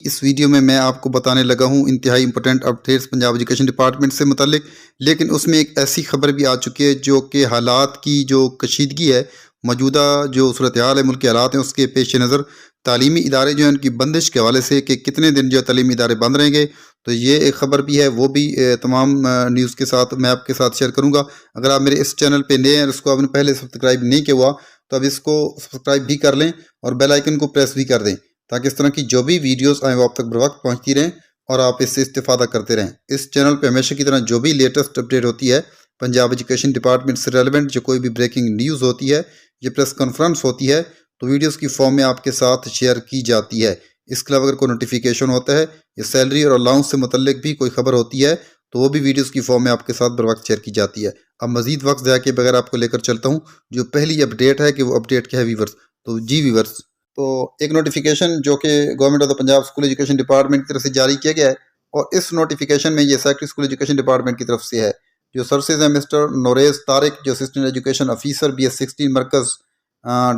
इस वीडियो में मैं आपको बताने लगा हूं इंतहाई important updates Punjab education department से मुतालिक। लेकिन उसमें एक ऐसी खबर भी आ चुकी है जो कि हालात की जो कशीदगी है, मौजूदा जो सूरत हाल है, मुल्क के हालात हैं, उसके पेश नज़र तालीमी इदारे जो हैं उनकी बंदिश के हवाले से कि कितने दिन जो तालीमी इदारे बंद रहेंगे, तो ये एक ख़बर भी है। वो भी तमाम न्यूज़ के साथ मैं आपके साथ शेयर करूँगा। अगर आप मेरे इस चैनल पर नए हैं और इसको आपने पहले सब्सक्राइब नहीं किया हुआ तो अब इसको सब्सक्राइब भी कर लें और बेल आइकन को प्रेस भी कर दें, ताकि इस तरह की जो भी वीडियोस आए वो आप तक बर वक्त पहुँचती रहें और आप इससे इस्तेफादा करते रहें। इस चैनल पे हमेशा की तरह जो भी लेटेस्ट अपडेट होती है पंजाब एजुकेशन डिपार्टमेंट से रेलिवेंट, जो कोई भी ब्रेकिंग न्यूज़ होती है, ये प्रेस कॉन्फ्रेंस होती है, तो वीडियोज़ की फॉर्म में आपके साथ शेयर की जाती है। इसके अलावा अगर कोई नोटिफिकेशन होता है या सैलरी और अलाउंस से मुतल्लिक भी कोई खबर होती है तो वो भी वीडियोज़ की फॉर्म में आपके साथ बर वक्त शेयर की जाती है। अब मज़ीद वक्त ज़ाया के बगैर आपको लेकर चलता हूँ जो पहली अपडेट है कि वो अपडेट क्या है व्यूवर्स। तो जी व्यूवर्स, तो एक नोटिफिकेशन जो कि government of the Punjab school education department की तरफ से जारी किया गया है, और इस नोटिफिकेशन में ये सेक्रेटरी स्कूल एजुकेशन डिपार्टमेंट की तरफ से है। जो सर्विसेज है मिस्टर नोरेज तारिक, जो असिस्टेंट एजुकेशन ऑफिसर BS16 मरकज़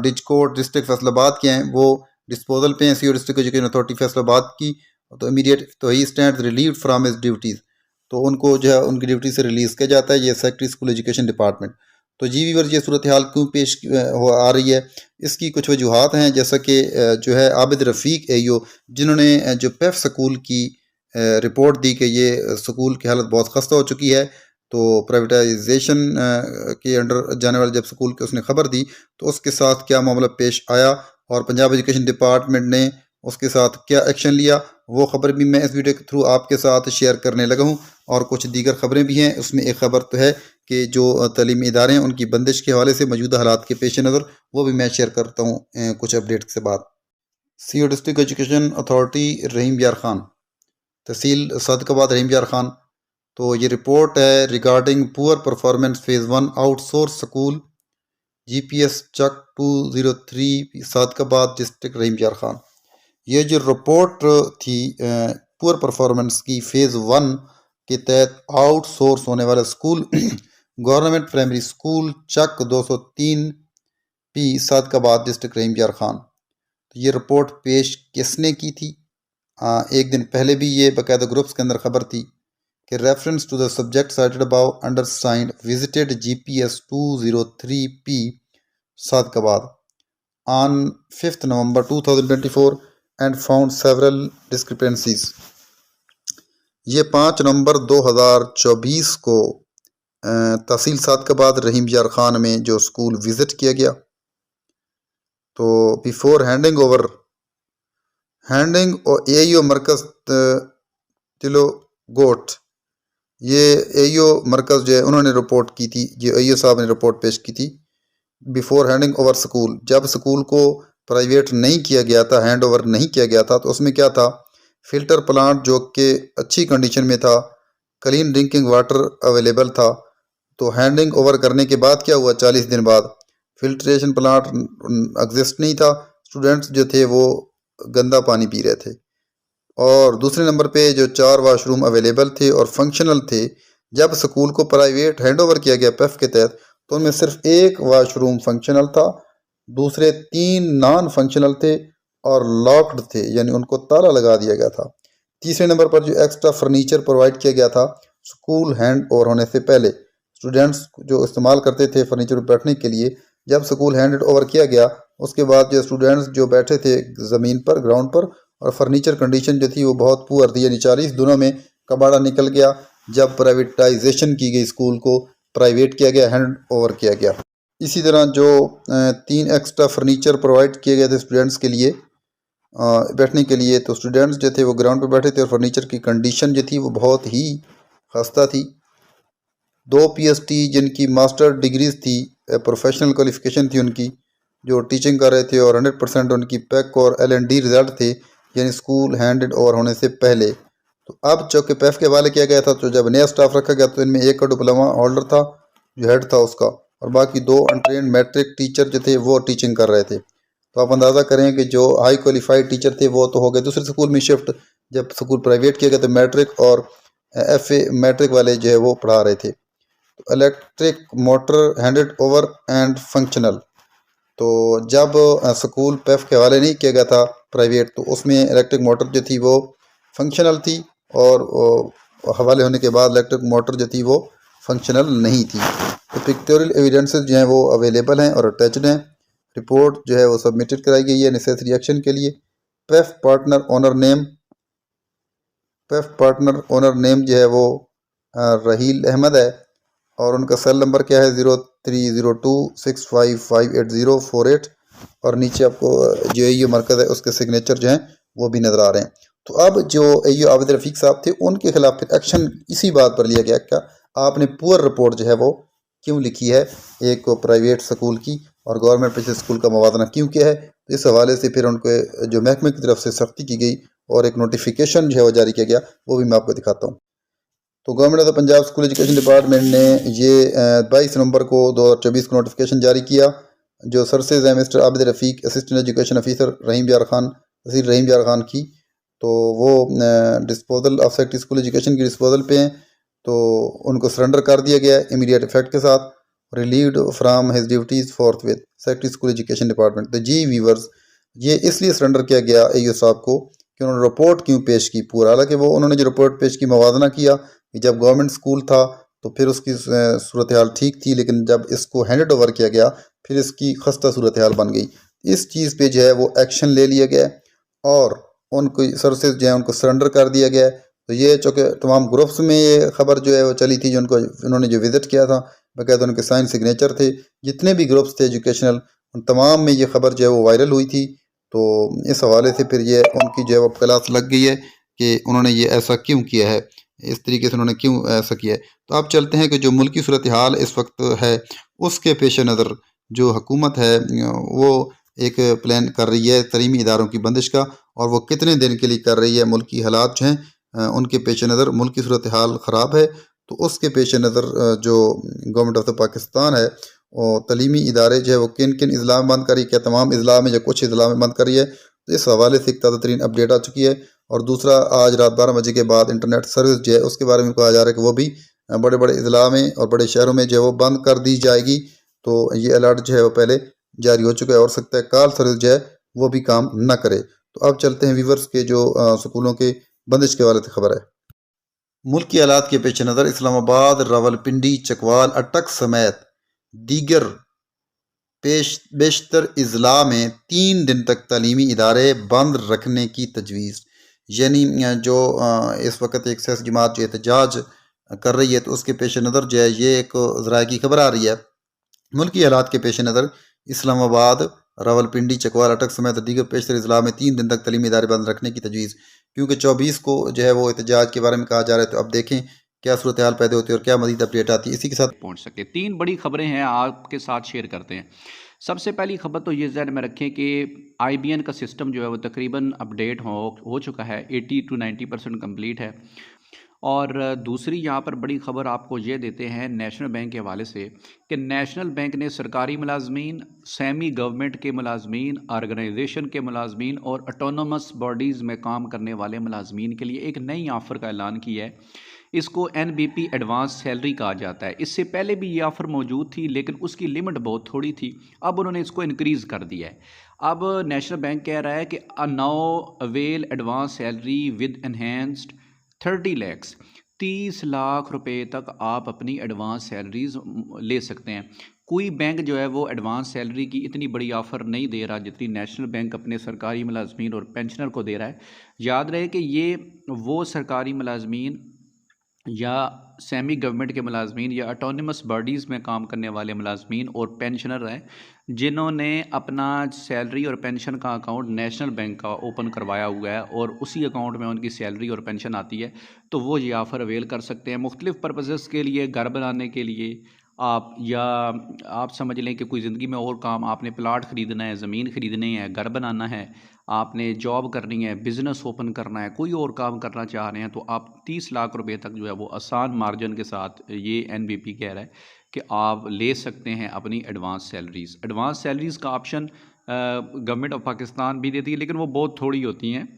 डिजकोट डिस्ट्रिक्ट फैसलाबाद के हैं, वो डिस्पोजल पे हैं CO district education authority Faisalabad की। तो इमीडिएट तो ही stand relieve from his duties, तो उनको जो है उनकी ड्यूटी से रिलीज़ किया जाता है, ये सेक्रेटरी स्कूल एजुकेशन डिपार्टमेंट। तो जी वीवर, ये सूरत हाल क्यों पेश हो आ रही है, इसकी कुछ वजूहत हैं। जैसा कि जो है आबिद रफ़ीक AEO, जिन्होंने जो पेफ स्कूल की रिपोर्ट दी कि ये स्कूल की हालत बहुत खस्ता हो चुकी है, तो प्राइवेटाइजेशन के अंडर जाने वाले जब स्कूल की उसने खबर दी तो उसके साथ क्या मामला पेश आया और पंजाब एजुकेशन डिपार्टमेंट ने उसके साथ क्या एक्शन लिया, वो ख़बर भी मैं इस वीडियो के थ्रू आपके साथ शेयर करने लगा हूँ। और कुछ दीगर ख़बरें भी हैं। उसमें एक ख़बर तो है कि जो तालीमी इदारे हैं उनकी बंदिश के हवाले से मौजूदा हालात के पेश नज़र वो भी मैं शेयर करता हूँ कुछ अपडेट से बाद। CO डिस्ट्रिक्ट एजुकेशन अथॉरिटी रहीम यार खान, तहसील सादकाबाद रहीम यार खान। तो ये रिपोर्ट है regarding poor performance phase 1 outsource school GPS चक 203 सादकाबाद डिस्ट्रिक्ट रहीम यार खान। ये जो रिपोर्ट थी पुअर परफॉर्मेंस की फ़ेज़ 1 के तहत आउटसोर्स होने वाला स्कूल गवर्नमेंट प्राइमरी स्कूल चक 203P सादकाबाद डिस्ट्रिक्ट रहीम यार खान। तो ये रिपोर्ट पेश किसने की थी? एक दिन पहले भी ये बाकायदा ग्रुप्स के अंदर खबर थी कि reference to the subject cited above undersigned visited GPS 203P Sadiqabad on 5 November 2024 and found several discrepancies. ये 5 नवंबर 2024 को तहसील सादकाबाद रहीम यार खान में जो स्कूल विज़िट किया गया, तो बिफोर हैंडिंग और AEO मरकज़ तिलो गोट, ये AEO मरकज़ जो है उन्होंने रिपोर्ट की थी, जो AEO साहब ने रिपोर्ट पेश की थी बिफोर हैंडिंग ओवर स्कूल। जब स्कूल को प्राइवेट नहीं किया गया था, हैंड ओवर नहीं किया गया था, तो उसमें क्या था, फ़िल्टर प्लांट जो कि अच्छी कंडीशन में था, क्लीन ड्रिंकिंग वाटर अवेलेबल था। तो हैंडिंग ओवर करने के बाद क्या हुआ, 40 दिन बाद फिल्ट्रेशन प्लांट एग्जिस्ट नहीं था, स्टूडेंट्स जो थे वो गंदा पानी पी रहे थे। और दूसरे नंबर पे जो 4 वाशरूम अवेलेबल थे और फंक्शनल थे, जब स्कूल को प्राइवेट हैंड ओवर किया गया PEF के तहत, तो उनमें सिर्फ एक वाशरूम फंक्शनल था, दूसरे 3 नॉन फंक्शनल थे और लॉक्ड थे, यानी उनको ताला लगा दिया गया था। तीसरे नंबर पर जो एक्स्ट्रा फर्नीचर प्रोवाइड किया गया था स्कूल हैंड ओवर होने से पहले, स्टूडेंट्स जो इस्तेमाल करते थे फर्नीचर पर बैठने के लिए, जब स्कूल हैंड ओवर किया गया उसके बाद जो स्टूडेंट्स जो बैठे थे ज़मीन पर, ग्राउंड पर, और फर्नीचर कंडीशन जो थी वो बहुत पुअर थी, यानी 40 दिनों में कबाड़ा निकल गया जब प्राइवेटाइजेशन की गई, स्कूल को प्राइवेट किया गया, हैंड ओवर किया गया। इसी तरह जो 3 एक्स्ट्रा फर्नीचर प्रोवाइड किए गए थे स्टूडेंट्स के लिए बैठने के लिए, तो स्टूडेंट्स जो थे वो ग्राउंड पर बैठे थे और फर्नीचर की कंडीशन जो थी वो बहुत ही खस्ता थी। 2 PhD जिनकी मास्टर डिग्रीज थी, प्रोफेशनल क्वालिफिकेशन थी उनकी, जो टीचिंग कर रहे थे, और 100% उनकी PEC और LND रिजल्ट थे, यानी स्कूल हैंडेड ओवर होने से पहले। तो अब चूँकि PEF के हवाले किया गया था, तो जब नया स्टाफ रखा गया तो इनमें एक का डिप्लोमा होल्डर था जो हेड था उसका, और बाकी 2 अनट्रेंड मैट्रिक टीचर जो थे वो टीचिंग कर रहे थे। तो आप अंदाज़ा करें कि जो हाई क्वालिफाइड टीचर थे वो तो हो गए दूसरे स्कूल में शिफ्ट, जब स्कूल प्राइवेट किया गया तो मैट्रिक और FA मैट्रिक वाले जो है वो पढ़ा रहे थे। तो electric motor handed over and functional, तो जब स्कूल PEF के हवाले नहीं किया गया था प्राइवेट, तो उसमें इलेक्ट्रिक मोटर जो थी वो फंक्शनल थी और हवाले होने के बाद इलेक्ट्रिक मोटर जो थी वो फंक्शनल नहीं थी। तो पिक्टोरियल एविडेंसेस जो हैं वो अवेलेबल हैं और अटैच्ड हैं। रिपोर्ट जो है वो सबमिटेड कराई गई है नेसेसरी एक्शन के लिए। पेफ पार्टनर ओनर नेम जो है वो रहील अहमद है और उनका सेल नंबर क्या है 030265588048 और नीचे आपको जो एयू मरकज़ है उसके सिग्नेचर जो हैं वो भी नज़र आ रहे हैं। तो अब जो एयू आबिद रफ़ीक साहब थे उनके खिलाफ फिर एक्शन इसी बात पर लिया गया क्या आपने पुअर रिपोर्ट जो है वो क्यों लिखी है एक प्राइवेट स्कूल की और गवर्नमेंट पिछले स्कूल का मवाजना क्यों किया है। तो इस हवाले से फिर उनको जो महकमे की तरफ से सख्ती की गई और एक नोटिफिकेशन जो है वो जारी किया गया, वो भी मैं आपको दिखाता हूँ। तो government of Punjab school education department ने ये 22 नवंबर को 2024 को नोटिफिकेशन जारी किया। जो सर्विसेज है मिस्टर आबिद रफ़ीक असिस्टेंट एजुकेशन ऑफिसर रहीम यार खान की, तो वो disposal of secretary school education की डिस्पोजल पे हैं, तो उनको सरेंडर कर दिया गया है इमीडिएट इफेक्ट के साथ। Relieved from his duties fourth with secretary school education department. तो जी वीवर्स, ये इसलिए सरेंडर किया गया एयू साहब को कि उन्होंने रिपोर्ट क्यों पेश की पूरा, हालांकि वो उन्होंने जो रिपोर्ट पेश की मवाजना किया कि जब गवर्नमेंट स्कूल था तो फिर उसकी सूरत हाल ठीक थी, लेकिन जब इसको हैंड ओवर किया गया फिर इसकी खस्ता सूरत हाल बन गई। इस चीज़ पे जो है वो एक्शन ले लिया गया और उनको सर्विसेज जो है उनको सरेंडर कर दिया गया। तो ये चूँकि तमाम ग्रुप्स में ये खबर जो है वो चली थी, जो उनको उन्होंने जो विज़िट किया था बाकायदा उनके साइन सिग्नेचर थे, जितने भी ग्रुप्स थे एजुकेशनल उन तमाम में ये खबर जो है वो वायरल हुई थी। तो इस हवाले से फिर ये उनकी जो है वो क्लास लग गई है कि उन्होंने ये ऐसा क्यों किया है, इस तरीके से उन्होंने क्यों ऐसा किया है। तो आप चलते हैं कि जो मुल्की सूरत हाल इस वक्त है उसके पेश नज़र जो हुकूमत है वो एक प्लान कर रही है तलीमी इदारों की बंदिश का, और वो कितने दिन के लिए कर रही है। मुल्की हालात जो हैं उनके पेश नज़र मुल्की सूरत हाल ख़राब है, तो उसके पेश नज़र जो गवर्नमेंट ऑफ द पाकिस्तान है और तलीमी इदारे जो है वो किन किन अजला में बंद करी, क्या तमाम अजला में या कुछ अजला में बंद करी है। तो इस हवाले से एक ताज़ा तरीन अपडेट आ चुकी है। और दूसरा, आज रात 12 बजे के बाद इंटरनेट सर्विस जो है उसके बारे में कहा जा रहा है कि वो भी बड़े बड़े अजला में और बड़े शहरों में जो है वो बंद कर दी जाएगी। तो ये अलर्ट जो है वो पहले जारी हो चुका है, और सकता है कॉल सर्विस जो है वो भी काम न करे। तो अब चलते हैं व्यूवर्स के जो स्कूलों के बंदिश के हवाले से खबर है। मुल्क की हालात के पेश नज़र इस्लामाबाद, रावलपिंडी, चकवाल, अटक समेत दीगर बेशतर अजला में 3 दिन तक तालीमी इदारे बंद रखने की तजवीज़। यानी जो इस वक्त एक सियासी जमात जो एहतजाज कर रही है तो उसके पेश नज़र जो है ये एक ज़राए की खबर आ रही है। मुल्की हालात के पेश नज़र इस्लामाबाद, रावलपिंडी, चकवाल, अटक समेत दीगर पेशतर अजला में 3 दिन तक तालीमी इदारे बंद रखने की तजवीज़, क्योंकि 24 को जो है वो एहतजाज के बारे में कहा जा रहा है। तो अब देखें क्या सूरत हाल पैदा होती है और क्या मज़ीद अपडेट आती है। इसी के साथ पहुंच सके 3 बड़ी खबरें हैं आपके साथ शेयर करते हैं। सबसे पहली खबर तो ये ज़हन में रखें कि IBN का सिस्टम जो है वो तकरीबन अपडेट हो चुका है, 80 to 90% कंप्लीट है। और दूसरी यहाँ पर बड़ी ख़बर आपको ये देते हैं नेशनल बैंक के हवाले से कि नेशनल बैंक ने सरकारी मुलाजमीन, सेमी गवर्नमेंट के मुलाजमीन, ऑर्गेनाइजेशन के मुलाजमीन और ऑटोनोमस बॉडीज़ में काम करने वाले मुलाजमीन के लिए एक नई ऑफ़र का ऐलान किया है। इसको NBP एडवांस सैलरी कहा जाता है। इससे पहले भी ये ऑफ़र मौजूद थी लेकिन उसकी लिमिट बहुत थोड़ी थी, अब उन्होंने इसको इंक्रीज़ कर दिया है। अब नेशनल बैंक कह रहा है कि now avail advance salary with enhanced 30 lakhs, 30 lakh रुपए तक आप अपनी एडवांस सैलरीज ले सकते हैं। कोई बैंक जो है वो एडवांस सैलरी की इतनी बड़ी ऑफ़र नहीं दे रहा जितनी नेशनल बैंक अपने सरकारी मुलाजमीन और पेंशनर को दे रहा है। याद रहे कि ये वो सरकारी मुलाजमीन या सेमी गवर्नमेंट के मुलाजमीन या ऑटोनमस बॉडीज़ में काम करने वाले मुलाजमीन और पेंशनर हैं जिन्होंने अपना सैलरी और पेंशन का अकाउंट नेशनल बैंक का ओपन करवाया हुआ है और उसी अकाउंट में उनकी सैलरी और पेंशन आती है, तो वो ये ऑफ़र अवेल कर सकते हैं मुख्तलिफ़ पर्पसेस के लिए। घर बनाने के लिए आप, या आप समझ लें कि कोई ज़िंदगी में और काम, आपने प्लाट ख़रीदना है, ज़मीन ख़रीदनी है, घर बनाना है, आपने जॉब करनी है, बिज़नेस ओपन करना है, कोई और काम करना चाह रहे हैं, तो आप 30 लाख रुपए तक जो है वो आसान मार्जिन के साथ ये NBP कह रहा है कि आप ले सकते हैं अपनी एडवांस सैलरीज़। एडवांस सैलरीज़ का ऑप्शन गवर्नमेंट ऑफ पाकिस्तान भी देती है लेकिन वो बहुत थोड़ी होती हैं।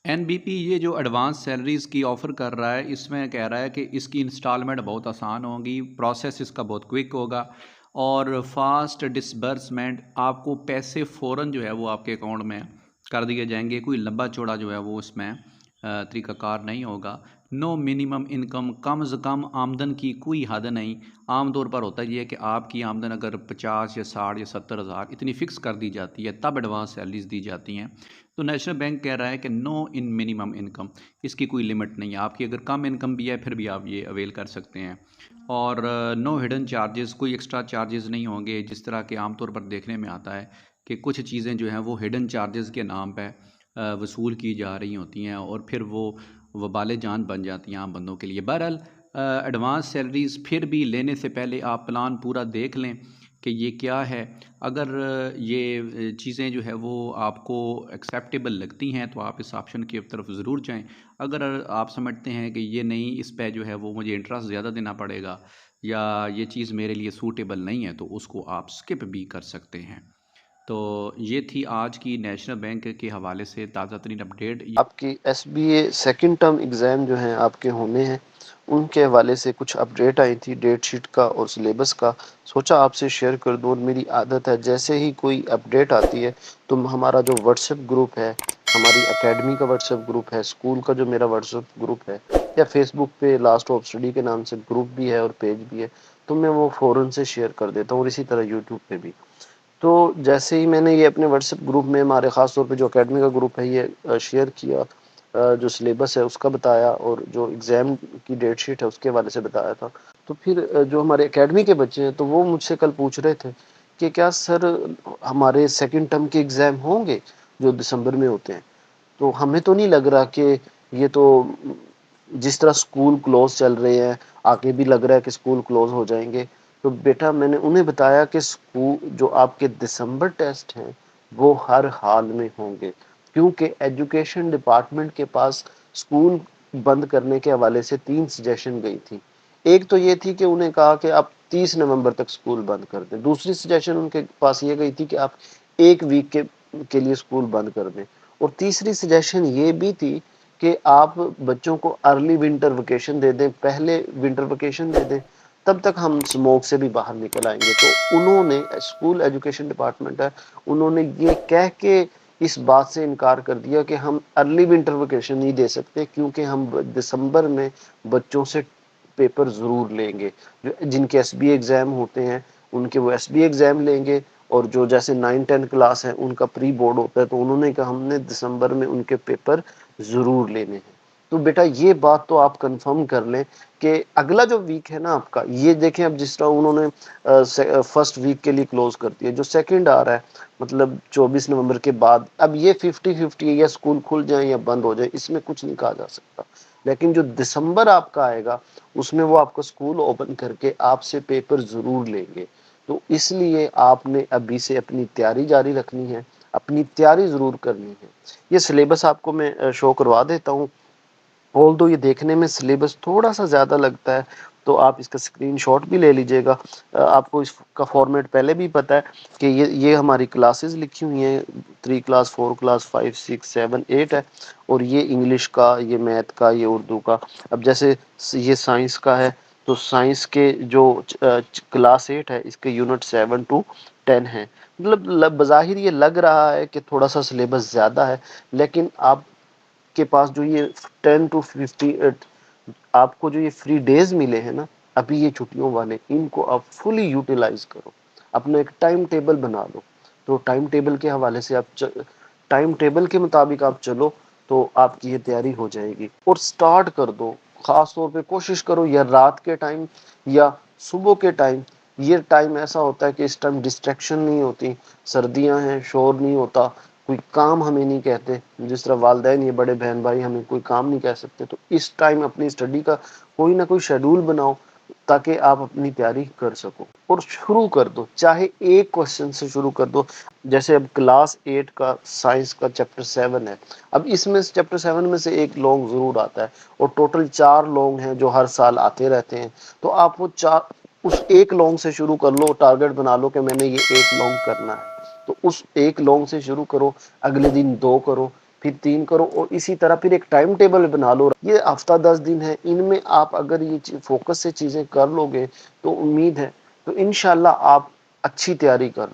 NBP ये जो एडवांस सैलरीज़ की ऑफ़र कर रहा है इसमें कह रहा है कि इसकी इंस्टॉलमेंट बहुत आसान होगी, प्रोसेस इसका बहुत क्विक होगा और फास्ट डिसबर्समेंट, आपको पैसे फ़ौरन जो है वो आपके अकाउंट में कर दिए जाएंगे। कोई लंबा चौड़ा जो है वो इसमें तरीक़ाकार नहीं होगा। नो मिनिमम इनकम, कम से कम आमदन की कोई हद नहीं। आम तौर पर होता ये है कि आपकी आमदन अगर 50 या 60 या 70 हज़ार इतनी फ़िक्स कर दी जाती है, तब एडवांस सैलरीज दी जाती हैं। तो नेशनल बैंक कह रहा है कि नो इन मिनिमम इनकम, इसकी कोई लिमिट नहीं है। आपकी अगर कम इनकम भी है फिर भी आप ये अवेल कर सकते हैं। और नो हिडन चार्जेस, कोई एक्स्ट्रा चार्जेस नहीं होंगे, जिस तरह के आम तौर पर देखने में आता है कि कुछ चीज़ें जो हैं वो हिडन चार्जेस के नाम पे वसूल की जा रही होती हैं और फिर वो वबाल जान बन जाती हैं आम बंदों के लिए। बहरहाल एडवांस सैलरीज़ फिर भी लेने से पहले आप प्लान पूरा देख लें कि ये क्या है। अगर ये चीज़ें जो है वो आपको एक्सेप्टेबल लगती हैं तो आप इस ऑप्शन की तरफ ज़रूर जाएं। अगर आप समझते हैं कि ये नहीं, इस पे जो है वो मुझे इंटरेस्ट ज़्यादा देना पड़ेगा या ये चीज़ मेरे लिए सूटेबल नहीं है, तो उसको आप स्किप भी कर सकते हैं। तो ये थी आज की नेशनल बैंक के हवाले से ताज़ा तरीन अपडेट। आपकी एसबीए सेकंड टर्म एग्ज़ाम जो हैं आपके होने हैं, उनके हवाले से कुछ अपडेट आई थी डेट शीट का और सिलेबस का। सोचा आपसे शेयर कर दूँ। और मेरी आदत है जैसे ही कोई अपडेट आती है तो हमारा जो व्हाट्सएप ग्रुप है, हमारी एकेडमी का व्हाट्सएप ग्रुप है, स्कूल का जो मेरा व्हाट्सएप ग्रुप है, या फेसबुक पे लास्ट ऑफ स्टडी के नाम से ग्रुप भी है और पेज भी है, तो मैं वो फ़ौरन से शेयर कर देता हूँ। और इसी तरह यूट्यूब पे भी। तो जैसे ही मैंने ये अपने व्हाट्सएप ग्रुप में हमारे ख़ास तौर पे जो एकेडमी का ग्रुप है ये शेयर किया, जो सिलेबस है उसका बताया और जो एग्ज़ाम की डेट शीट है उसके हवाले से बताया था, तो फिर जो हमारे एकेडमी के बच्चे हैं तो वो मुझसे कल पूछ रहे थे कि क्या सर हमारे सेकंड टर्म के एग्ज़ाम होंगे जो दिसंबर में होते हैं? तो हमें तो नहीं लग रहा कि ये तो जिस तरह स्कूल क्लोज चल रहे हैं, आगे भी लग रहा है कि स्कूल क्लोज हो जाएंगे। तो बेटा मैंने उन्हें बताया कि स्कूल जो आपके दिसंबर टेस्ट हैं वो हर हाल में होंगे, क्योंकि एजुकेशन डिपार्टमेंट के पास स्कूल बंद करने के हवाले से 3 सजेशन गई थी। एक तो ये थी कि उन्हें कहा कि आप 30 नवंबर तक स्कूल बंद कर दें। दूसरी सजेशन उनके पास ये गई थी कि आप 1 वीक के लिए स्कूल बंद कर दें। और तीसरी सजेशन ये भी थी कि आप बच्चों को अर्ली विंटर वेकेशन दे दें, पहले विंटर वेकेशन दे दें, तब तक हम स्मोक से भी बाहर निकल आएंगे। तो उन्होंने, स्कूल एजुकेशन डिपार्टमेंट है, उन्होंने ये कह के इस बात से इनकार कर दिया कि हम अर्ली विंटर वेकेशन नहीं दे सकते, क्योंकि हम दिसंबर में बच्चों से पेपर ज़रूर लेंगे। जो जिनके एसबीए एग्ज़ाम होते हैं उनके वो एसबीए एग्ज़ाम लेंगे, और जो जैसे 9-10 क्लास है उनका प्री बोर्ड होता है, तो उन्होंने कहा हमने दिसंबर में उनके पेपर ज़रूर लेने हैं। तो बेटा ये बात तो आप कंफर्म कर लें कि अगला जो वीक है ना आपका, ये देखें अब जिस तरह उन्होंने फर्स्ट वीक के लिए क्लोज कर दिया, जो सेकंड आ रहा है मतलब 24 नवंबर के बाद, अब ये 50-50 है, या स्कूल खुल जाए या बंद हो जाए, इसमें कुछ नहीं कहा जा सकता। लेकिन जो दिसंबर आपका आएगा उसमें वो आपका स्कूल ओपन करके आपसे पेपर ज़रूर लेंगे। तो इसलिए आपने अभी से अपनी तैयारी जारी रखनी है, अपनी तैयारी ज़रूर करनी है। ये सिलेबस आपको मैं शो करवा देता हूँ। ऑल्दो ये देखने में सिलेबस थोड़ा सा ज़्यादा लगता है, तो आप इसका स्क्रीनशॉट भी ले लीजिएगा। आपको इसका फॉर्मेट पहले भी पता है कि ये हमारी क्लासेस लिखी हुई हैं, 3 क्लास, 4 क्लास, 5, 6, 7, 8 है। और ये इंग्लिश का, ये मैथ का, ये उर्दू का। अब जैसे ये साइंस का है, तो साइंस के जो क्लास 8 है इसके यूनिट 7 टू 10 है। मतलब बज़ाहिर ये लग रहा है कि थोड़ा सा सिलेबस ज़्यादा है, लेकिन आप के पास जो ये 10 to 50 आपको जो ये फ्री डेज मिले हैं ना अभी ये छुट्टियों वाले, इनको आप फुली यूटिलाइज करो, अपना एक टाइम टेबल बना लो। तो टाइम टेबल के हवाले से आप टाइम टेबल के मुताबिक आप चलो तो आपकी ये तैयारी हो जाएगी। और स्टार्ट कर दो, खास तौर पे कोशिश करो या रात के टाइम या सुबह के टाइम। ये टाइम ऐसा होता है कि इस टाइम डिस्ट्रैक्शन नहीं होती, सर्दियां हैं, शोर नहीं होता, कोई काम हमें नहीं कहते, जिस तरह वालिदैन ये बड़े बहन भाई हमें कोई काम नहीं कह सकते। तो इस टाइम अपनी स्टडी का कोई ना कोई शेड्यूल बनाओ ताकि आप अपनी तैयारी कर सको और शुरू कर दो, चाहे एक क्वेश्चन से शुरू कर दो। जैसे अब क्लास 8 का साइंस का चैप्टर 7 है, अब इसमें चैप्टर 7 में से एक लॉन्ग जरूर आता है और टोटल 4 लॉन्ग हैं जो हर साल आते रहते हैं। तो आप वो 4 उस एक लॉन्ग से शुरू कर लो, टारगेट बना लो कि मैंने ये एक लॉन्ग करना है, तो उस एक लॉन्ग से शुरू करो, अगले दिन 2 करो, फिर 3 करो, और इसी तरह फिर एक टाइम टेबल बना लो। ये हफ्ता 10 दिन है, इनमें आप अगर ये फोकस से चीजें कर लोगे तो उम्मीद है तो इंशाल्लाह आप अच्छी तैयारी कर